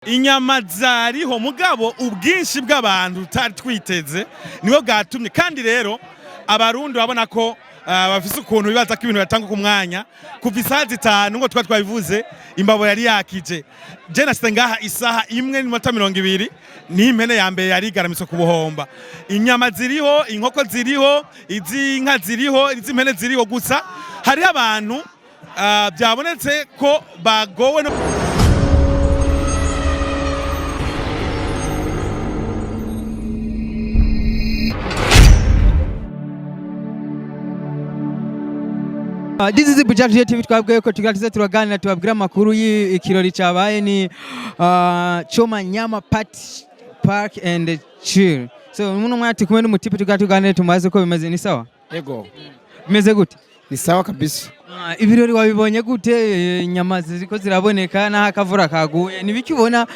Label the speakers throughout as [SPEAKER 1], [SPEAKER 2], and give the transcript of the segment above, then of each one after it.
[SPEAKER 1] Inyama zariho mugabo ubwinshi bw'abantu tutari twiteze niwe bwatumye kandi rero abarundi babona ko bafise ukuntu bibaza ko ibintu batanga ku mwanya kuva isaha 5 ngo twabivuze imbabo yari yakije je nashite ngaha isaha 1:20 n'impene ya mbere yari igaramitse ku buhomba. Inyama ziriho, inkoko ziriho, izinka ziriho, izimpene ziriho, gusa hari abantu byabonetse ko bagowe no
[SPEAKER 2] This is bateguye TV twabwiye ko tugateze turaganira tubabwira amakuru y'ikiriro cyabaye ni Nyama Coma Park&Chill. So umuntu mwati kumwe n'umutipe tuganira tumaze ko bimeze ni sawa?
[SPEAKER 3] Yego.
[SPEAKER 2] Bimeze gute?
[SPEAKER 3] Ni sawa kabisa.
[SPEAKER 2] Ibirori wabibonye gute? Inyama ziko ziraboneka na hakavura kaguye. Nibiki ubona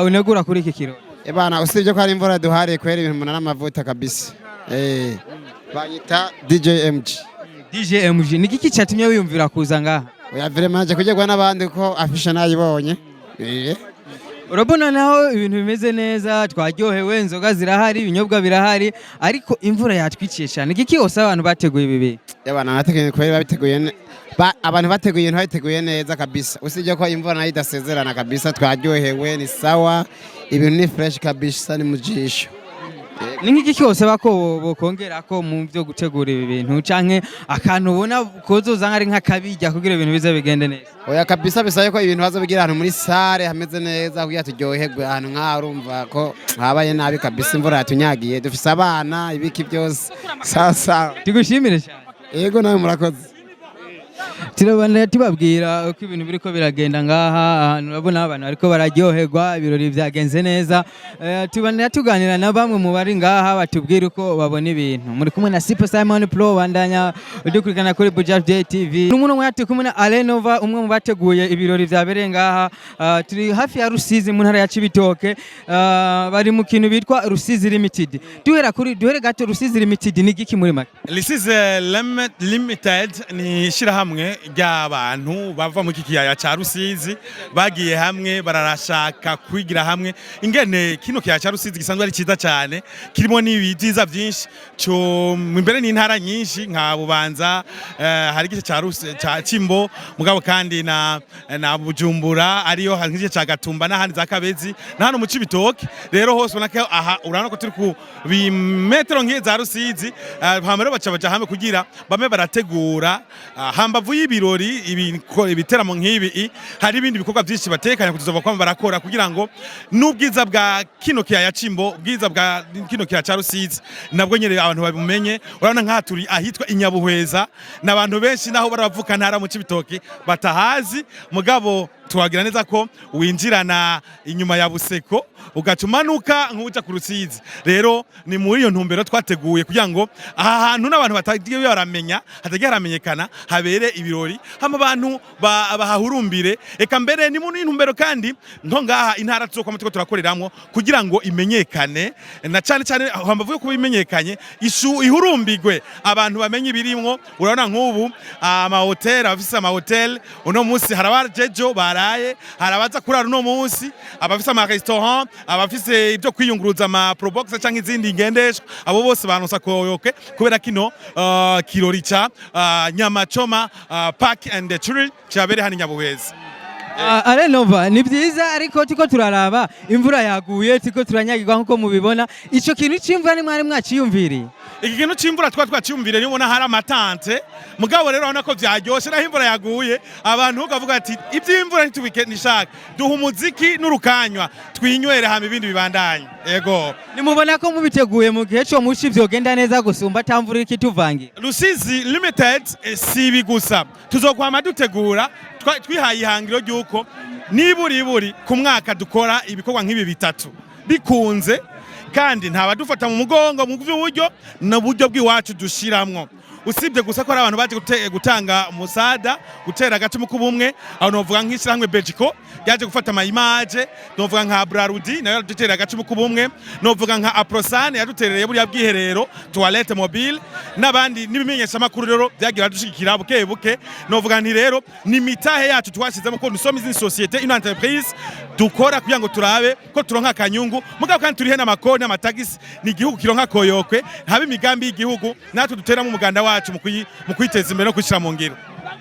[SPEAKER 2] unegura kuri iki kiriro?
[SPEAKER 3] Bana usibye ko ari imvura duhare kwera ibintu munana amavuta kabisa. Banyita
[SPEAKER 2] DJ MG niki cyatumye wiyumvira kuza ngaha?
[SPEAKER 3] Oya vraiment je kujegwa n'abandi ko afisha nayibonye.
[SPEAKER 2] Urabona naho ibintu bimeze neza twaryohewe inzoga zirahari ibinyobwa birahari ariko imvura yatwiciye cyane. Niki yose abantu bateguye bibi?
[SPEAKER 3] Yabana nateguye kwera babiteguye abantu bateguye ibintu babiteguye neza kabisa. Usibye ko imvura nayo idasezerana kabisa twaryohewe ni sawa ibintu ni fresh kabisa ni mujisho.
[SPEAKER 2] Ningiki cyose bako bokongera ko mu byo gutegura ibi bintu canke akantu ubona kozoza nkari nk'akabijya kugira ibintu bize bigende neza.
[SPEAKER 3] Oya kabisa bisaye ko ibintu bazobigira ahantu muri sare hameze neza kugira turyoherwe ahantu nk'arumva ko habaye nabi kabisa imvura yatunyagiye dufise abana ibiki byose sasa
[SPEAKER 2] tigushimire cyane.
[SPEAKER 3] Yego nawe murakoze.
[SPEAKER 2] Turabana tubabwira uko ibintu biriko biragenda ngaha urabona abantu ariko bararyoherwa ibirori byagenze neza. Tubana tuganira na bamwe mu bari ngaha batubwira uko babona ibintu. Muri kumwe na Super Simon Pro bandanya udukurikirana kuri bateguye TV. N'umuntu mwati kumwe na Alain Nova umwe mu bateguye ibirori byabereye ngaha. Turi hafi ya Rusizi mu ntara ya Cibitoke. Bari mu kintu bitwa Rusizi Limited. Duhere gato Rusizi Limited ni giki muri make?
[SPEAKER 1] Rusizi Limited ni shira hamwe ry'abantu bava mu kikiyaya ca Rusizi bagiye hamwe bararashaka kwigira hamwe ingene kino kiyaya ca Rusizi gisanzwe ari ciza cyane kirimo n'ibyiza byinshi cyo imbere n'intara nyinshi nka Bubanza hari igice ca Cimbo mugabo kandi na Bujumbura ariyo hari igice ca Gatumba n'ahandi za Kabezi na hano mu Cibitoke rero hose ubona aha urana ko turi ku bimetero nke za Rusizi hamwe baca hamwe kugira bame barategura hambavu y'ibirori ibiteramo nk'ibi hari ibindi bikorwa byinshi batekanya kuzova kwa barakora kugira ngo n'ubwiza bwa kino kiyaya Cimbo ubwiza bwa kino kiyaya ca Rusizi nabwo nyere abantu babimenye urabona nka turi ahitwa Inyabuhweza n'abantu benshi naho baravuka ntara mu Cibitoke batahazi mugabo tuwagira neza ko winjirana inyuma ya Buseko ugacumanuka nk'uja ku Rusizi rero ni muri iyo ntumbero twateguye kugira ngo aha hantu n'abantu batagiye baramenya hatagiye haramenyekana habere ibirori hama abantu bahahurumbire eka mbere ni muri ntumbero kandi nto ngaha intara tuzokwa mutiko turakoreramwo kugira ngo imenyekane na cyane cyane hambavuye ko bimenyekanye ihurumbigwe abantu bamenye ibirimwo urabona nk'ubu hotel afise hotel uno munsi harabajejo harabaza kurara uno munsi abafise ama restaurant abafise ibyo kwiyunguruza ama probox canke izindi ngendeshwa abo bose banonsa koyoke kubera kino kirori ca Nyama Coma Park&Chill cyabere hani Nyabuheza.
[SPEAKER 2] Alain Nova ni byiza ariko tiko turaraba imvura yaguye tiko turanyagirwa nkuko mubibona ico kintu c'imvura ni mwari mwaciyumviriye.
[SPEAKER 1] Iki kintu c'imvura twaciyumvire nibona hari amatante mugabo rero urabona ko byaryoshe naho imvura yaguye abantu ukavuga ati iby'imvura ntitubikendishaka duha umuziki n'urukanywa twinywere hama ibindi bibandanye. Yego
[SPEAKER 2] nimubona ko mubiteguye mu gihe cyo mushi vyogenda neza gusumba tamvura ikituvangi.
[SPEAKER 1] Rusizi Limited sibi gusa tuzokwama dutegura twihaye ihangiro ryuko niburi ku mwaka dukora ibikorwa nk'ibi bitatu bikunze kandi ntabadufata mu mugongo mu by'uburyo n'uburyo bw'iwacu dushiramwo usibye gusa ko ari abantu baje gutanga umusada gutera agacumu k'ubumwe aho novuga nk'ishyirahamwe Belgico yaje gufata ama image novuga nka Brarudi nayo dutera agacumu k'ubumwe novuga nka Aprosane yaduterereye buri bwiherero toilette mobile n'abandi nibimenyesha makuru rero byagira dushikira buke novuga nti rero ni mitahe yacu twashizemo ko nusoma izindi societe une entreprise dukora kugira ngo turabe ko turonka akanyungu mugabo kandi turihe n'amakoni n'amatagisi ni igihugu kironka koyokwe habe imigambi y'igihugu natwe duteramo umuganda wacu mu kwiteza imbere no kwishira mu ngiro.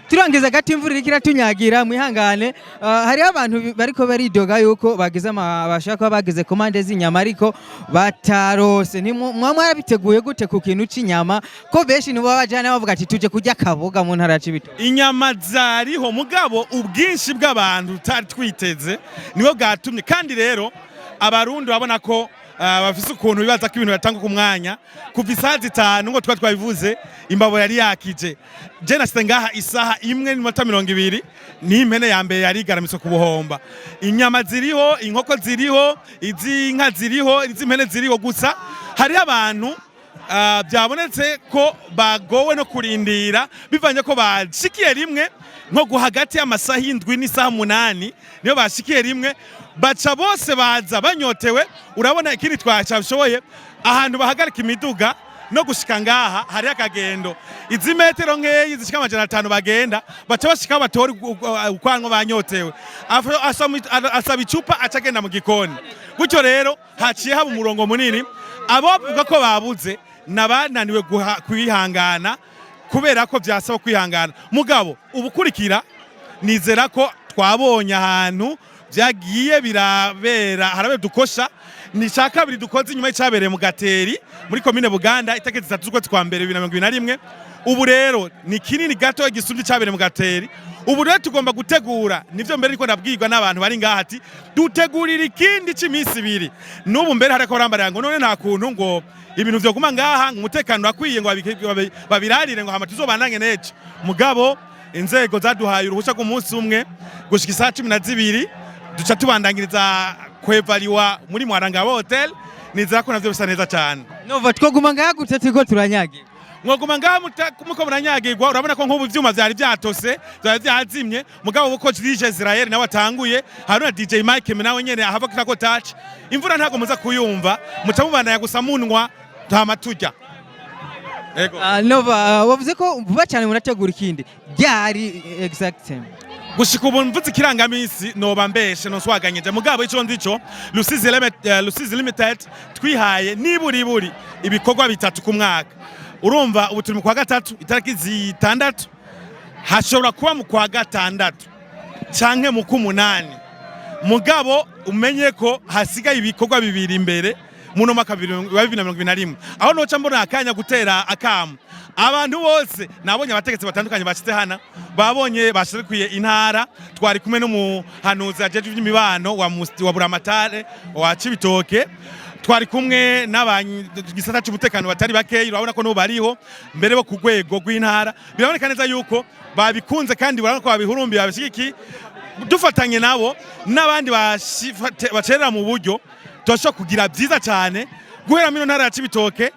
[SPEAKER 2] Turangiza gati imvura iriko iratunyagira mwihangane. Hariho abantu bariko baridoga yuko bagize bashaka bagize komande z'inyama ariko batarose. Mwamwe biteguye gute ku kintu c'inyama ko benshi nibo bajana bavuga ati tuje kurya kaboga mu ntara ya Cibitoke?
[SPEAKER 1] Inyama zariho mugabo ubwinshi bw'abantu tutari twiteze nibo bwatumye kandi rero abarundi babona ko bafise ukuntu bibaza ko ibintu batanga ku mwanya kuva isaha 5 ngo twabivuze imbabo yari yakije je nasite ngaha isaha 1:20 ni impene ya mbere yari igaramitse ku buhomba. Inyama ziriho, inkoko ziriho, izinka ziriho, izimpene ziriho, gusa hari abantu byabonetse ko bagowe no kurindira bivanye ko bashikiye rimwe nko hagati y'amasaha 7 n'isaha 8 niyo bashikiye rimwe baca bose baza banyotewe. Urabona ikindi twacabishoboye ahantu bahagarika imiduga no gushika ngaha hari akagendo izi metero nkeyi zishika 500 bagenda baca bashika batori ukwanwa banyotewe asaba icupa acagenda mu gikoni gutyo rero haciye haba umurongo munini abo bavuga ko babuze nabananiwe kwihangana kubera ko byasaba kwihangana mugabo ubukurikira nizera ko twabonye ahantu byagiye birabera harabe dukosha ni kabiri dukoze inyuma y'icyabereye mu Gateri muri komine Buganda itakeze 3 z'ukwezi kwa mbere 2021. Ubu rero ni kinini gato gisumye cyabereye mu Gateri. Ubu rero tugomba gutegura nivyo mbere niko nabwirwa n'abantu bari ngaha ati dutegurira ikindi cy'iminsi 2 n'ubu mbere harako barambarira ngo none nta kuntu ngo ibintu vyo guma ngaha umutekano wakwiye ngo babirarire ngo hama tuzobandange neje mugabo inzego zaduhaye uruhushya ku munsi umwe gushika isaha 12 duca tubandangiriza kwevaliwa muri Mwaranga Hotel. Nizera ko navyo bisa neza cyane.
[SPEAKER 2] Nova twoguma ngaha gute tiko turanyagirwa
[SPEAKER 1] mwoguma ngaha muko muranyagirwa urabona ko nk'ubu vyuma vyari vyatose vyari vyazimye mugabo uko DJ Israel nawe atanguye haruna DJ Mike nawe nyene ahava kirako touch imvura ntago muza kuyumva muca mubandanya gusa munwa ntama turya. Ego
[SPEAKER 2] Nova wavuze ko vuba cyane murategura ikindi ryari exact
[SPEAKER 1] gushika ubu mvuze ikirangamisi noba mbeshe no swaganyije mugabo ico ndico Lusizi Limited twihaye niburi ibikorwa 3 ku mwaka. Urumva ubu turi mu kwa gatatu itariki 6 hashobora kuba mu kwa gatandatu canke mu ku8 mugabo umenye ko hasigaye ibikorwa 2 imbere muno maka 2021 aho noca mbona akanya gutera akamu abantu bose nabonye abategetsi batandukanye bashitse hana babonye bashirikwiye intara twari kumwe n'umuhanuzi ajeje iby'imibano wa Buramatare wa Cibitoke twari kumwe n'abangisata cy'umutekano batari bakeyi urabona ko no bariho mbere bo ku rwego rw'intara biraboneka neza yuko babikunze kandi barako babihurumbi babishiki dufatanye nabo n'abandi bacerera mu buryo tosho kugira byiza cyane guhera mino ntara ya Cibitoke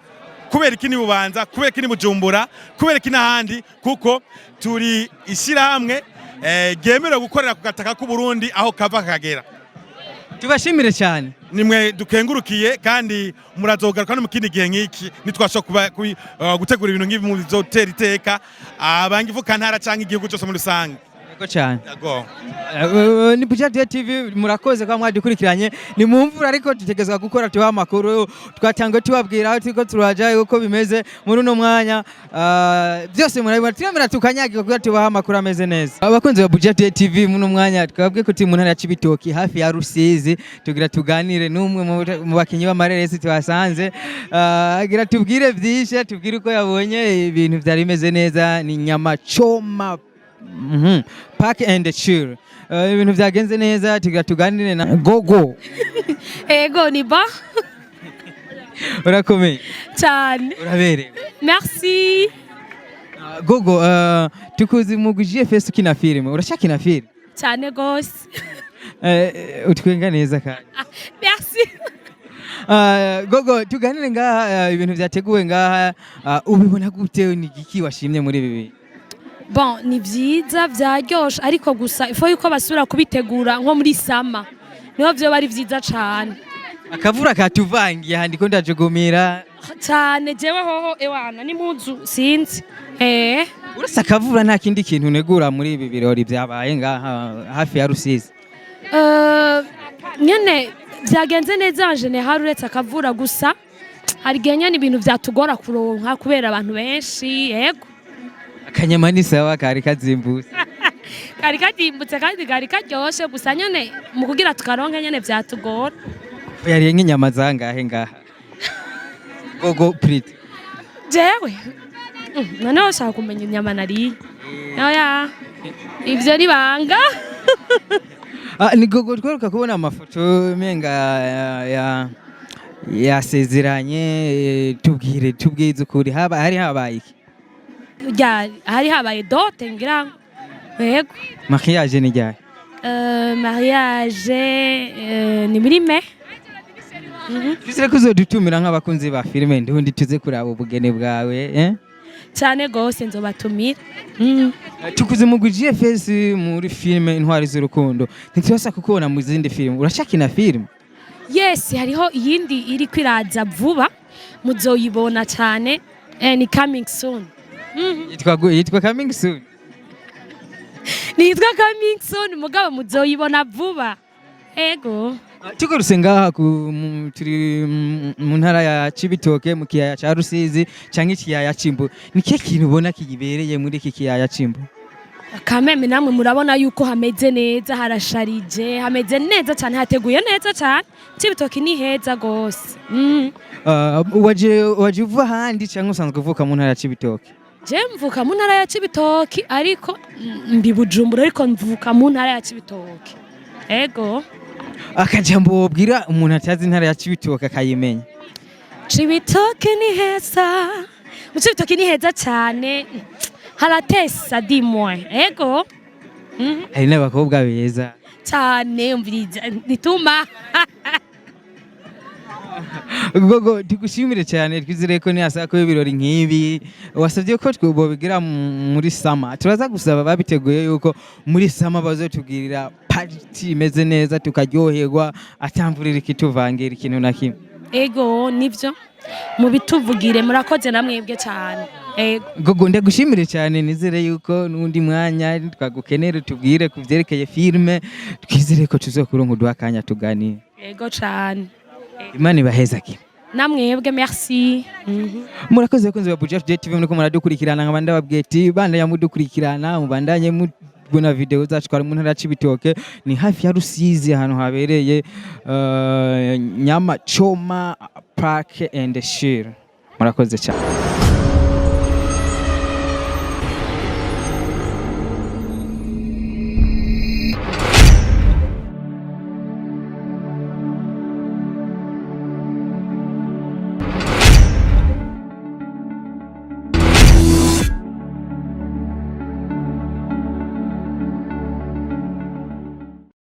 [SPEAKER 1] kubera ikini Bubanza kubera ikini Bujumbura kubera ikini ahandi kuko turi ishyirahamwe gemerewe gukorera ku gataka k'u Burundi aho kava kagera.
[SPEAKER 2] Tubashimire cyane
[SPEAKER 1] nimwe dukengurukiye kandi murazogaruka no mu kindi gihe nk'iki nitwashobora gutegura ibintu nk'ibi mu bizotera iteka abangivuka ntara cyangwa igihugu cyose muri rusange.
[SPEAKER 2] Yego cyane. Ni Bateguye TV murakoze kwa mwadukurikiranye ni mu mvura ariko dutegezwa gukora tuha amakuru twatangwe tubabwira aho turiko turaja uko bimeze muri uno mwanya byose murabibona turamira tukanyagirwa kugira tubaha amakuru ameze neza. Abakunzi ba Bateguye TV muri uno mwanya twabwiye ko turi mu ntara ya Cibitoke hafi ya Rusizi tugira tuganire n'umwe mu bakinyi b'amareresi twasanze agira tubwire byishe tubwire uko yabonye ibintu byari bimeze neza ni Nyama Coma Park&Chill. Ibintu byagenze neza tugira tuganire na Gogo.
[SPEAKER 4] Ego ni ba.
[SPEAKER 2] Urakomeye
[SPEAKER 4] cyane.
[SPEAKER 2] Uraberewe.
[SPEAKER 4] Merci.
[SPEAKER 2] Gogo tukuzi mu GFS kina filime. Urashakina filime?
[SPEAKER 4] Cyane gose.
[SPEAKER 2] Utwenga neza kandi.
[SPEAKER 4] Merci.
[SPEAKER 2] Gogo tuganire ngaha ibintu byateguwe ngaha ubibona gute ni giki washimye muri bibi?
[SPEAKER 4] Bon ni byiza byaryosha ariko gusa ifo yuko basubira kubitegura nko muri sama niho byo bari byiza cyane.
[SPEAKER 2] Akavura katuvangiye handi ko ndajugumira
[SPEAKER 4] cyane jewe hoho ewana ni muzu sinzi
[SPEAKER 2] urasa akavura nta kindi kintu negura muri ibi birori byabaye ngaha hafi ya Rusizi.
[SPEAKER 4] nyene byagenze neza en general uretse akavura gusa hari igihe nyene ibintu vyatugora kuronka kubera abantu benshi yego
[SPEAKER 2] akanyama ni sawa kari kazimbutse
[SPEAKER 4] kari kadimbutse kandi kari karyoshe gusa nyene mu kugira tukaronke nyene vyatugora
[SPEAKER 2] yariye nk'inyama zangahe ngaha gogo priti
[SPEAKER 4] jewe noneho ushaka kumenya inyama nariye oya ivyo ni banga
[SPEAKER 2] ni gogo twereka kubona amafoto menga yasezeranye tubwize ukuri hari habaye iki
[SPEAKER 4] hari habaye dote ngira yego
[SPEAKER 2] mariage ni ryari
[SPEAKER 4] mariage ni muri me
[SPEAKER 2] twizere ko uzodutumira nk'abakunzi ba filime ndundi tuze kuraba ubugene bwawe
[SPEAKER 4] cyane gose nzobatumira
[SPEAKER 2] tukuze mu GFS muri filime intwari z'urukundo ntitubasa kukubona mu zindi filime urashaka ina filime
[SPEAKER 4] yes hariho iyindi iri kwiraza vuba muzoyibona cyane ni coming soon
[SPEAKER 2] yitwa coming soon
[SPEAKER 4] nitwa coming soon mugabo muzoyibona vuba ego
[SPEAKER 2] tugarutse ngaha turi mu ntara ya Cibitoke mu kiyaya ca Rusizi canke ikiyaya Cimbo ni kihe kintu ubona kibereye muri iki kiyaya Cimbo
[SPEAKER 4] kameme namwe murabona yuko hameze neza harasharije hameze neza cyane hateguye neza cyane Cibitoke ni heza gose
[SPEAKER 2] waje uva handi cyangwa usanzwe uvuka mu ntara ya Cibitoke
[SPEAKER 4] je mvuka mu ntara ya Cibitoke ariko mbi Bujumbura ariko mvuka mu ntara ya Cibitoke ego
[SPEAKER 2] akajambo wobwira umuntu atazi intara ya Cibitoke akayimenya
[SPEAKER 4] Cibitoke ni heza Cibitoke ni heza cyane haratesa dimwe ego
[SPEAKER 2] hari n'abakobwa beza
[SPEAKER 3] cyane umviriza nituma
[SPEAKER 2] gogo tugushimire cyane twizere ko niyasa ko ibirori nk'ibi wasabye ko twobigira muri sama turaza gusaba babiteguye yuko muri sama bazotugirira party imeze neza tukaryoherwa atamvurira ikituvangira ikintu na kimwe
[SPEAKER 4] ego nivyo mubituvugire murakoze namwebwe cyane ego
[SPEAKER 2] gogo ndagushimire cyane nizere yuko nundi mwanya twagukenera tubwire kuvyerekeye filme twizere ko tuzokuronka uduhakanya tuganire
[SPEAKER 4] ego cyane
[SPEAKER 2] Imana ibaheza ki
[SPEAKER 4] namwebwe merci
[SPEAKER 2] murakoze kunze ba Budget TV muri ko muradukurikirana nkabanda babweti banda yamudukurikirana mubandanye mubona video zacu twari mu ntara ya Cibitoke ni hafi ya Rusizi ahantu habereye Nyama Coma Park&Chill murakoze cyane